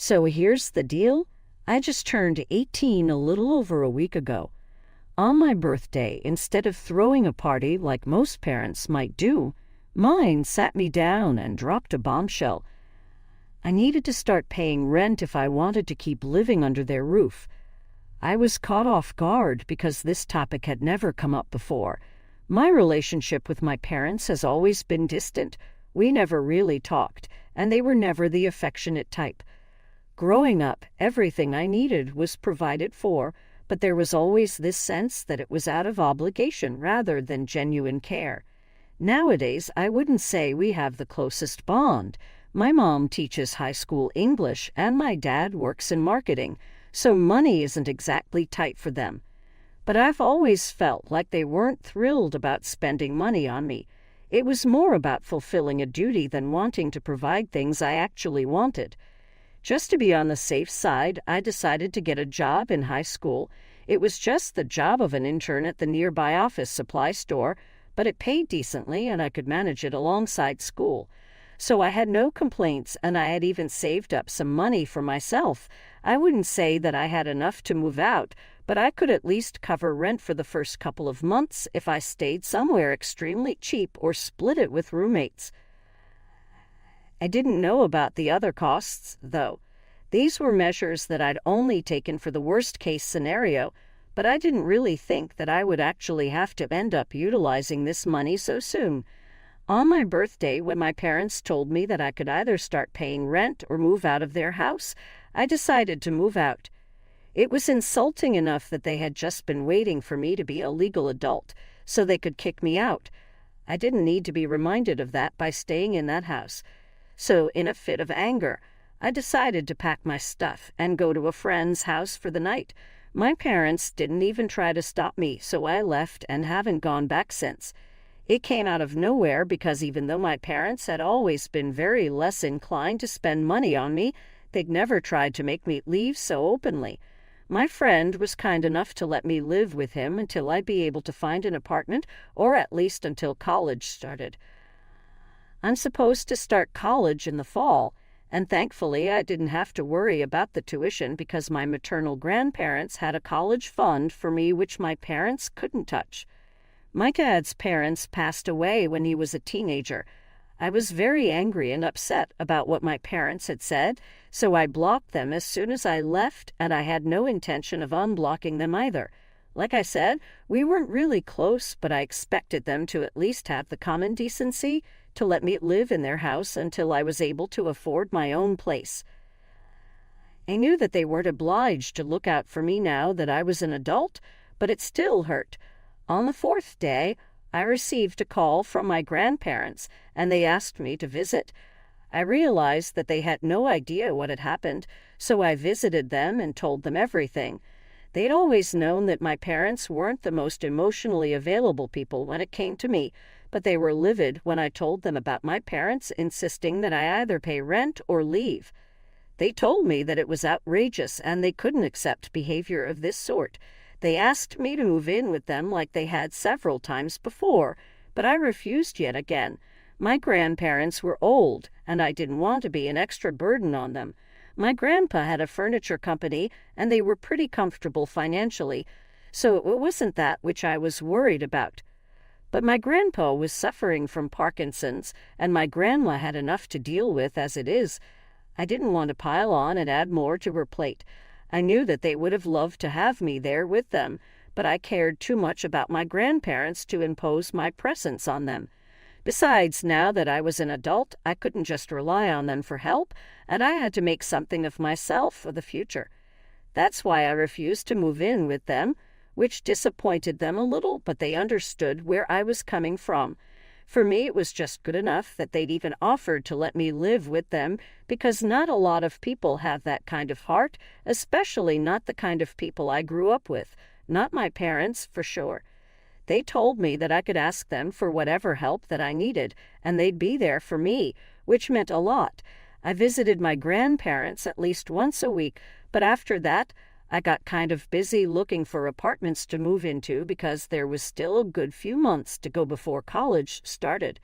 So here's the deal. I just turned 18 a little over a week ago. On my birthday, instead of throwing a party like most parents might do, mine sat me down and dropped a bombshell. I needed to start paying rent if I wanted to keep living under their roof. I was caught off guard because this topic had never come up before. My relationship with my parents has always been distant. We never really talked, and they were never the affectionate type. Growing up, everything I needed was provided for, but there was always this sense that it was out of obligation rather than genuine care. Nowadays, I wouldn't say we have the closest bond. My mom teaches high school English, and my dad works in marketing, so money isn't exactly tight for them. But I've always felt like they weren't thrilled about spending money on me. It was more about fulfilling a duty than wanting to provide things I actually wanted. Just to be on the safe side, I decided to get a job in high school. It was just the job of an intern at the nearby office supply store, but it paid decently and I could manage it alongside school. So I had no complaints, and I had even saved up some money for myself. I wouldn't say that I had enough to move out, but I could at least cover rent for the first couple of months if I stayed somewhere extremely cheap or split it with roommates. I didn't know about the other costs, though. These were measures that I'd only taken for the worst-case scenario, but I didn't really think that I would actually have to end up utilizing this money so soon. On my birthday, when my parents told me that I could either start paying rent or move out of their house, I decided to move out. It was insulting enough that they had just been waiting for me to be a legal adult, so they could kick me out. I didn't need to be reminded of that by staying in that house. So, in a fit of anger, I decided to pack my stuff and go to a friend's house for the night. My parents didn't even try to stop me, so I left and haven't gone back since. It came out of nowhere because even though my parents had always been very less inclined to spend money on me, they'd never tried to make me leave so openly. My friend was kind enough to let me live with him until I'd be able to find an apartment, or at least until college started. I'm supposed to start college in the fall, and thankfully I didn't have to worry about the tuition because my maternal grandparents had a college fund for me which my parents couldn't touch. My dad's parents passed away when he was a teenager. I was very angry and upset about what my parents had said, so I blocked them as soon as I left, and I had no intention of unblocking them either. Like I said, we weren't really close, but I expected them to at least have the common decency to let me live in their house until I was able to afford my own place. I knew that they weren't obliged to look out for me now that I was an adult, but it still hurt. On the fourth day, I received a call from my grandparents, and they asked me to visit. I realized that they had no idea what had happened, so I visited them and told them everything. They'd always known that my parents weren't the most emotionally available people when it came to me, but they were livid when I told them about my parents insisting that I either pay rent or leave. They told me that it was outrageous and they couldn't accept behavior of this sort. They asked me to move in with them like they had several times before, but I refused yet again. My grandparents were old, and I didn't want to be an extra burden on them. My grandpa had a furniture company, and they were pretty comfortable financially, so it wasn't that which I was worried about. But my grandpa was suffering from Parkinson's, and my grandma had enough to deal with as it is. I didn't want to pile on and add more to her plate. I knew that they would have loved to have me there with them, but I cared too much about my grandparents to impose my presence on them. Besides, now that I was an adult, I couldn't just rely on them for help, and I had to make something of myself for the future. That's why I refused to move in with them, which disappointed them a little, but they understood where I was coming from. For me, it was just good enough that they'd even offered to let me live with them, because not a lot of people have that kind of heart, especially not the kind of people I grew up with. Not my parents, for sure. They told me that I could ask them for whatever help that I needed, and they'd be there for me, which meant a lot. I visited my grandparents at least once a week, but after that, I got kind of busy looking for apartments to move into because there was still a good few months to go before college started.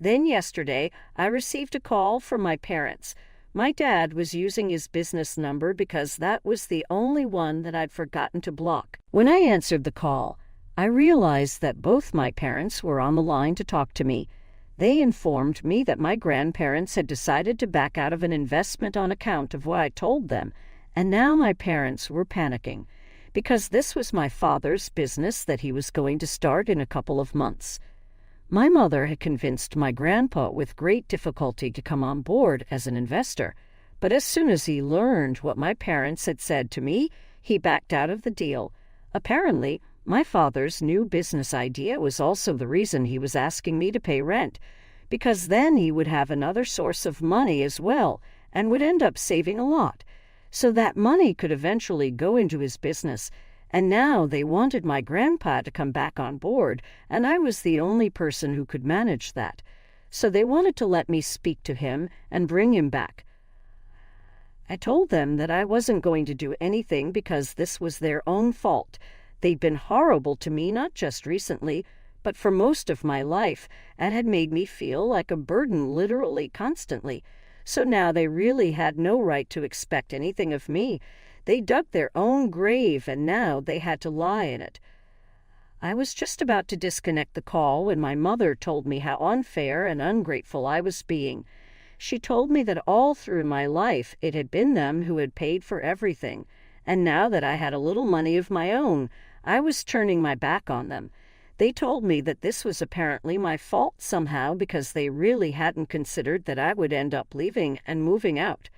Then yesterday, I received a call from my parents. My dad was using his business number because that was the only one that I'd forgotten to block. When I answered the call, I realized that both my parents were on the line to talk to me. They informed me that my grandparents had decided to back out of an investment on account of what I told them, and now my parents were panicking, because this was my father's business that he was going to start in a couple of months. My mother had convinced my grandpa with great difficulty to come on board as an investor, but as soon as he learned what my parents had said to me, he backed out of the deal. Apparently, my father's new business idea was also the reason he was asking me to pay rent, because then he would have another source of money as well and would end up saving a lot. So that money could eventually go into his business. And now they wanted my grandpa to come back on board, and I was the only person who could manage that. So they wanted to let me speak to him and bring him back. I told them that I wasn't going to do anything because this was their own fault. They'd been horrible to me not just recently, but for most of my life, and had made me feel like a burden literally constantly. So now they really had no right to expect anything of me. They dug their own grave, and now they had to lie in it. I was just about to disconnect the call when my mother told me how unfair and ungrateful I was being. She told me that all through my life it had been them who had paid for everything, and now that I had a little money of my own, I was turning my back on them. They told me that this was apparently my fault somehow because they really hadn't considered that I would end up leaving and moving out.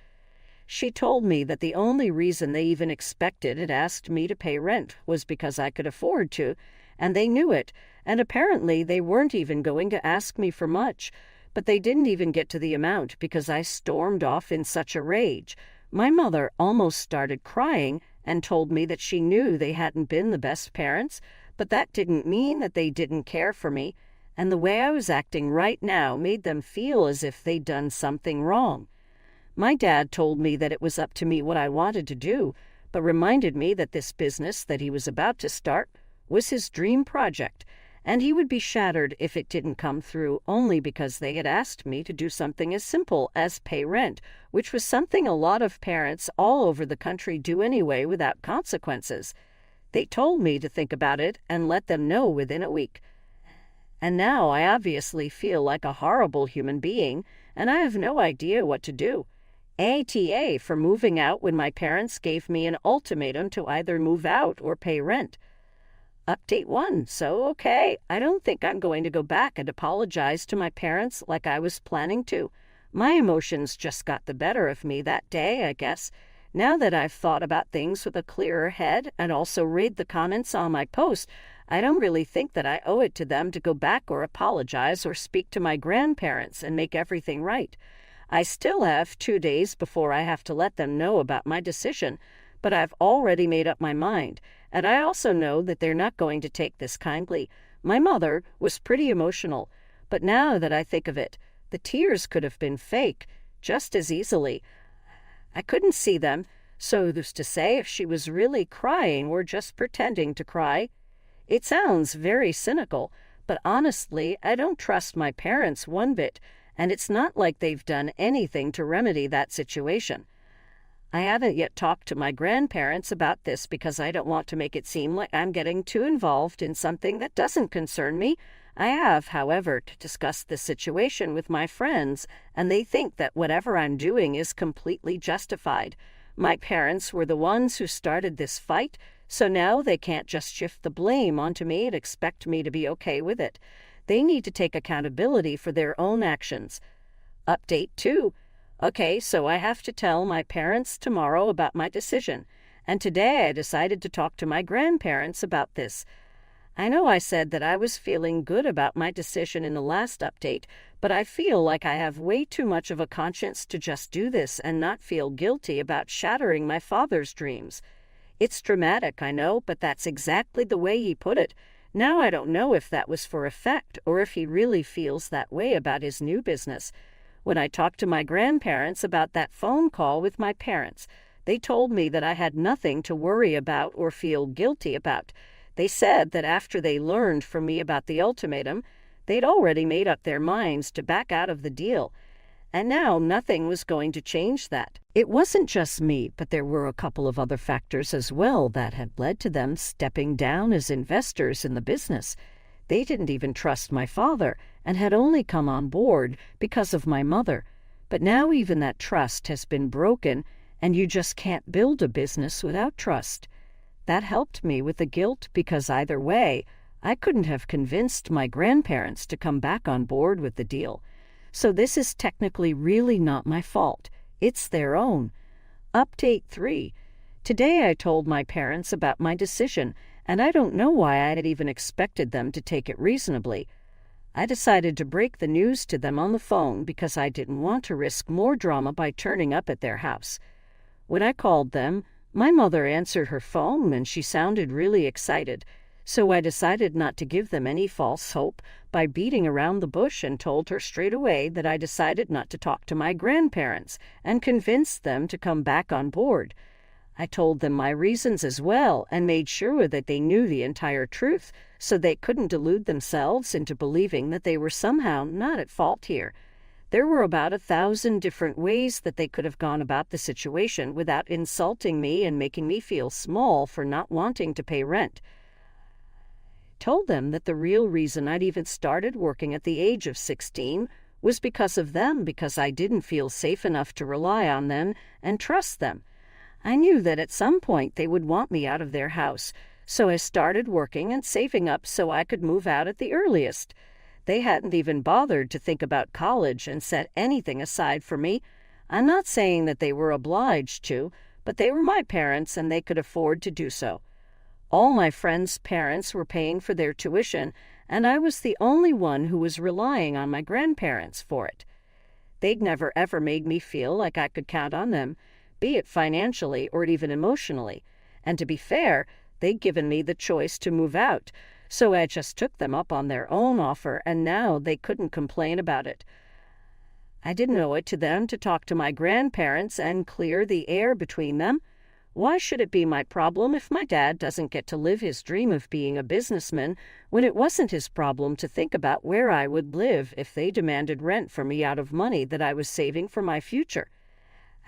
She told me that the only reason they even expected and asked me to pay rent was because I could afford to, and they knew it, and apparently they weren't even going to ask me for much, but they didn't even get to the amount because I stormed off in such a rage. My mother almost started crying and told me that she knew they hadn't been the best parents, but that didn't mean that they didn't care for me, and the way I was acting right now made them feel as if they'd done something wrong. My dad told me that it was up to me what I wanted to do, but reminded me that this business that he was about to start was his dream project, and he would be shattered if it didn't come through only because they had asked me to do something as simple as pay rent, which was something a lot of parents all over the country do anyway without consequences. They told me to think about it and let them know within a week. And now I obviously feel like a horrible human being, and I have no idea what to do. ATA for moving out when my parents gave me an ultimatum to either move out or pay rent. Update 1. So, okay, I don't think I'm going to go back and apologize to my parents like I was planning to. My emotions just got the better of me that day, I guess. Now that I've thought about things with a clearer head and also read the comments on my post, I don't really think that I owe it to them to go back or apologize or speak to my grandparents and make everything right. I still have 2 days before I have to let them know about my decision, but I've already made up my mind, and I also know that they're not going to take this kindly. My mother was pretty emotional, but now that I think of it, the tears could have been fake just as easily. I couldn't see them, so who's to say if she was really crying or just pretending to cry? It sounds very cynical, but honestly, I don't trust my parents one bit, and it's not like they've done anything to remedy that situation. I haven't yet talked to my grandparents about this because I don't want to make it seem like I'm getting too involved in something that doesn't concern me. I have, however, to discuss this situation with my friends, and they think that whatever I'm doing is completely justified. My parents were the ones who started this fight, so now they can't just shift the blame onto me and expect me to be okay with it. They need to take accountability for their own actions. Update 2. Okay, so I have to tell my parents tomorrow about my decision, and today I decided to talk to my grandparents about this. I know I said that I was feeling good about my decision in the last update, but I feel like I have way too much of a conscience to just do this and not feel guilty about shattering my father's dreams. It's dramatic, I know, but that's exactly the way he put it. Now I don't know if that was for effect or if he really feels that way about his new business. When I talked to my grandparents about that phone call with my parents, they told me that I had nothing to worry about or feel guilty about. They said that after they learned from me about the ultimatum, they'd already made up their minds to back out of the deal. and now nothing was going to change that. It wasn't just me, but there were a couple of other factors as well that had led to them stepping down as investors in the business. They didn't even trust my father and had only come on board because of my mother. But now even that trust has been broken, and you just can't build a business without trust. That helped me with the guilt because either way, I couldn't have convinced my grandparents to come back on board with the deal. So this is technically really not my fault. It's their own. Update 3. Today I told my parents about my decision, and I don't know why I had even expected them to take it reasonably. I decided to break the news to them on the phone because I didn't want to risk more drama by turning up at their house. When I called them, my mother answered her phone and she sounded really excited. So I decided not to give them any false hope by beating around the bush and told her straight away that I decided not to talk to my grandparents and convinced them to come back on board. I told them my reasons as well and made sure that they knew the entire truth so they couldn't delude themselves into believing that they were somehow not at fault here. There were about 1,000 different ways that they could have gone about the situation without insulting me and making me feel small for not wanting to pay rent. Told them that the real reason I'd even started working at the age of 16 was because of them, because I didn't feel safe enough to rely on them and trust them. I knew that at some point they would want me out of their house, so I started working and saving up so I could move out at the earliest. They hadn't even bothered to think about college and set anything aside for me. I'm not saying that they were obliged to, but they were my parents and they could afford to do so. All my friends' parents were paying for their tuition, and I was the only one who was relying on my grandparents for it. They'd never ever made me feel like I could count on them, be it financially or even emotionally. And to be fair, they'd given me the choice to move out, so I just took them up on their own offer, and now they couldn't complain about it. I didn't owe it to them to talk to my grandparents and clear the air between them. Why should it be my problem if my dad doesn't get to live his dream of being a businessman when it wasn't his problem to think about where I would live if they demanded rent for me out of money that I was saving for my future?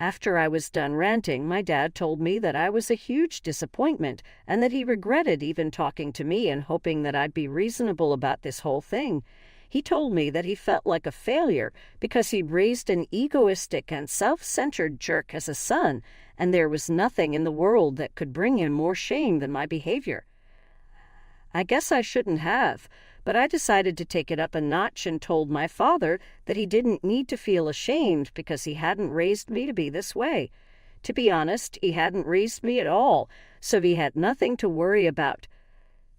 After I was done ranting, my dad told me that I was a huge disappointment and that he regretted even talking to me and hoping that I'd be reasonable about this whole thing. He told me that he felt like a failure because he'd raised an egoistic and self-centered jerk as a son, and there was nothing in the world that could bring him more shame than my behavior. I guess I shouldn't have, but I decided to take it up a notch and told my father that he didn't need to feel ashamed because he hadn't raised me to be this way. To be honest, he hadn't raised me at all, so he had nothing to worry about.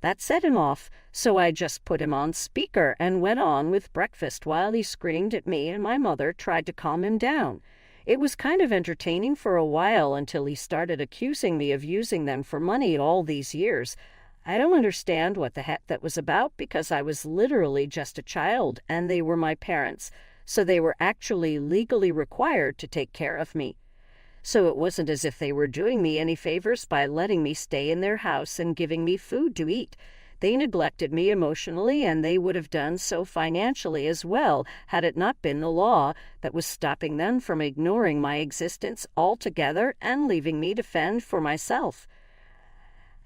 That set him off, so I just put him on speaker and went on with breakfast while he screamed at me and my mother tried to calm him down. It was kind of entertaining for a while until he started accusing me of using them for money all these years. I don't understand what the heck that was about because I was literally just a child and they were my parents, so they were actually legally required to take care of me. So it wasn't as if they were doing me any favors by letting me stay in their house and giving me food to eat. They neglected me emotionally, and they would have done so financially as well had it not been the law that was stopping them from ignoring my existence altogether and leaving me to fend for myself.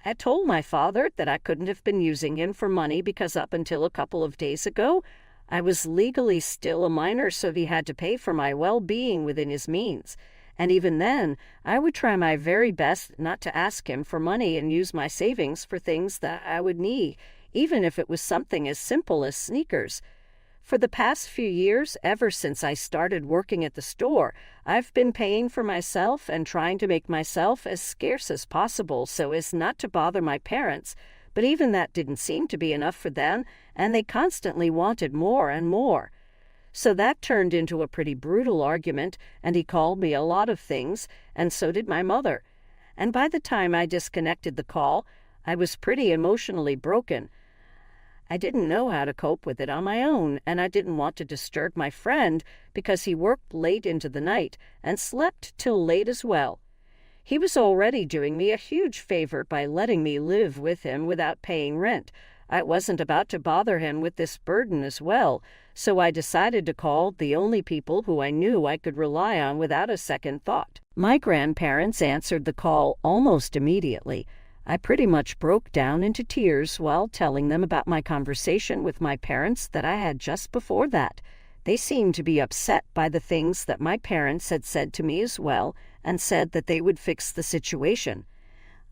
I told my father that I couldn't have been using him for money because up until a couple of days ago, I was legally still a minor, so he had to pay for my well-being within his means. And even then, I would try my very best not to ask him for money and use my savings for things that I would need, even if it was something as simple as sneakers. For the past few years, ever since I started working at the store, I've been paying for myself and trying to make myself as scarce as possible so as not to bother my parents, but even that didn't seem to be enough for them, and they constantly wanted more and more. So that turned into a pretty brutal argument, and he called me a lot of things, and so did my mother. And by the time I disconnected the call, I was pretty emotionally broken. I didn't know how to cope with it on my own, and I didn't want to disturb my friend because he worked late into the night and slept till late as well. He was already doing me a huge favor by letting me live with him without paying rent. I wasn't about to bother him with this burden as well, so I decided to call the only people who I knew I could rely on without a second thought. My grandparents answered the call almost immediately. I pretty much broke down into tears while telling them about my conversation with my parents that I had just before that. They seemed to be upset by the things that my parents had said to me as well, and said that they would fix the situation.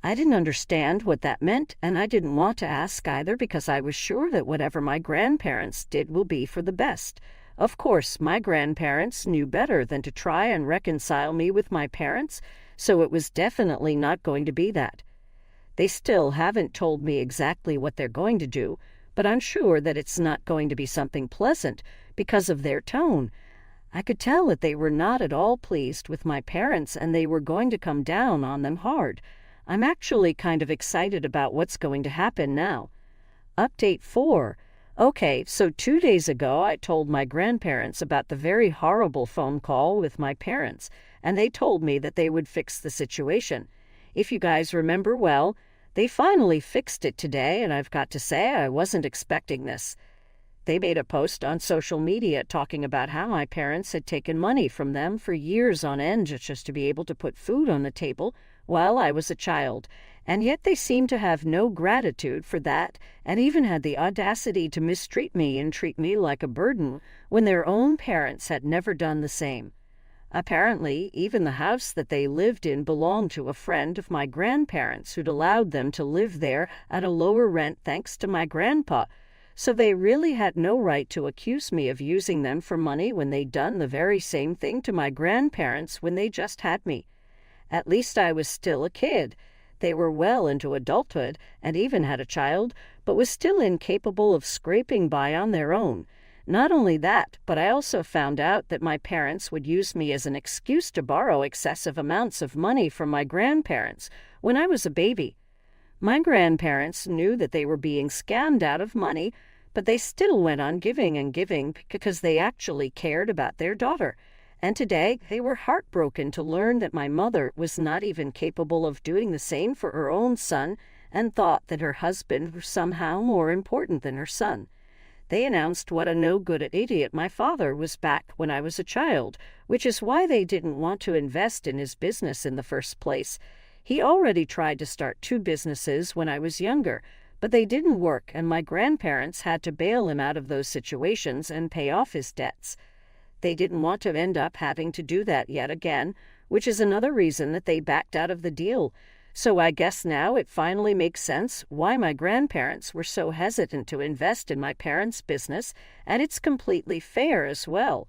I didn't understand what that meant, and I didn't want to ask either because I was sure that whatever my grandparents did will be for the best. Of course, my grandparents knew better than to try and reconcile me with my parents, so it was definitely not going to be that. They still haven't told me exactly what they're going to do, but I'm sure that it's not going to be something pleasant because of their tone. I could tell that they were not at all pleased with my parents and they were going to come down on them hard. I'm actually kind of excited about what's going to happen now. Update 4. Okay, so 2 days ago I told my grandparents about the very horrible phone call with my parents, and they told me that they would fix the situation. If you guys remember well, they finally fixed it today, and I've got to say I wasn't expecting this. They made a post on social media talking about how my parents had taken money from them for years on end just to be able to put food on the table while I was a child, and yet they seemed to have no gratitude for that and even had the audacity to mistreat me and treat me like a burden when their own parents had never done the same. Apparently, even the house that they lived in belonged to a friend of my grandparents who'd allowed them to live there at a lower rent thanks to my grandpa, so they really had no right to accuse me of using them for money when they'd done the very same thing to my grandparents when they just had me. At least I was still a kid. They were well into adulthood and even had a child, but was still incapable of scraping by on their own. Not only that, but I also found out that my parents would use me as an excuse to borrow excessive amounts of money from my grandparents when I was a baby. My grandparents knew that they were being scammed out of money, but they still went on giving and giving because they actually cared about their daughter. And today they were heartbroken to learn that my mother was not even capable of doing the same for her own son and thought that her husband was somehow more important than her son. They announced what a no-good idiot my father was back when I was a child, which is why they didn't want to invest in his business in the first place. He already tried to start 2 businesses when I was younger, but they didn't work, and my grandparents had to bail him out of those situations and pay off his debts. They didn't want to end up having to do that yet again, which is another reason that they backed out of the deal. So I guess now it finally makes sense why my grandparents were so hesitant to invest in my parents' business, and it's completely fair as well.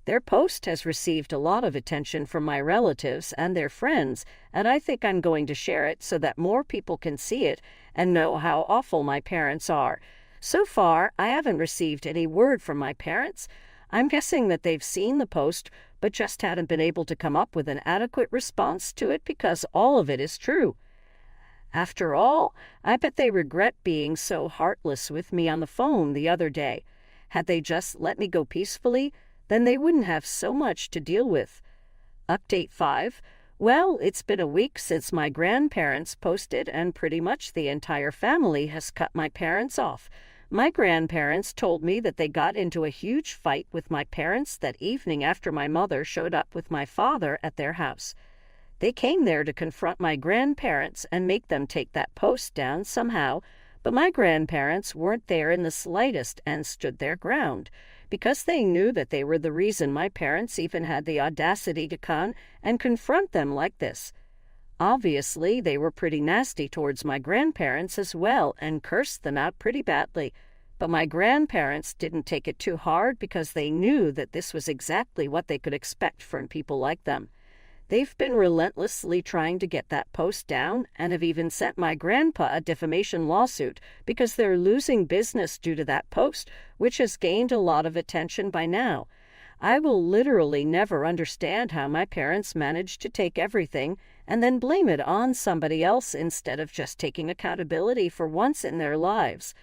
Their post has received a lot of attention from my relatives and their friends, and I think I'm going to share it so that more people can see it and know how awful my parents are. So far, I haven't received any word from my parents. I'm guessing that they've seen the post, but just hadn't been able to come up with an adequate response to it because all of it is true. After all, I bet they regret being so heartless with me on the phone the other day. Had they just let me go peacefully, then they wouldn't have so much to deal with. Update 5. Well, it's been a week since my grandparents posted, and pretty much the entire family has cut my parents off. My grandparents told me that they got into a huge fight with my parents that evening after my mother showed up with my father at their house. They came there to confront my grandparents and make them take that post down somehow, but my grandparents weren't there in the slightest and stood their ground, because they knew that they were the reason my parents even had the audacity to come and confront them like this. Obviously, they were pretty nasty towards my grandparents as well and cursed them out pretty badly. But my grandparents didn't take it too hard because they knew that this was exactly what they could expect from people like them. They've been relentlessly trying to get that post down and have even sent my grandpa a defamation lawsuit because they're losing business due to that post, which has gained a lot of attention by now. I will literally never understand how my parents managed to take everything and then blame it on somebody else instead of just taking accountability for once in their lives.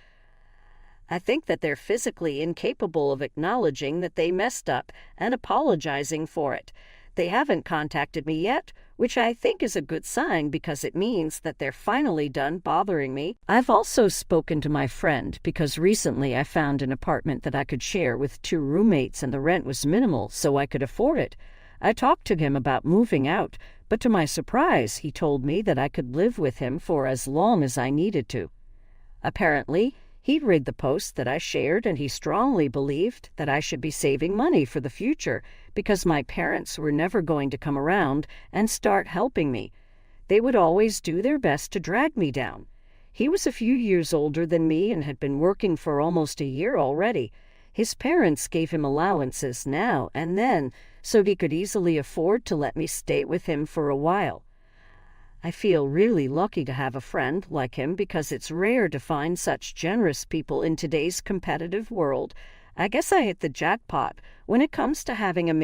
I think that they're physically incapable of acknowledging that they messed up and apologizing for it. They haven't contacted me yet, which I think is a good sign because it means that they're finally done bothering me. I've also spoken to my friend because recently I found an apartment that I could share with 2 roommates and the rent was minimal, so I could afford it. I talked to him about moving out, but to my surprise, he told me that I could live with him for as long as I needed to. Apparently, he'd read the post that I shared and he strongly believed that I should be saving money for the future because my parents were never going to come around and start helping me. They would always do their best to drag me down. He was a few years older than me and had been working for almost a year already. His parents gave him allowances now and then so he could easily afford to let me stay with him for a while. I feel really lucky to have a friend like him because it's rare to find such generous people in today's competitive world. I guess I hit the jackpot when it comes to having amazing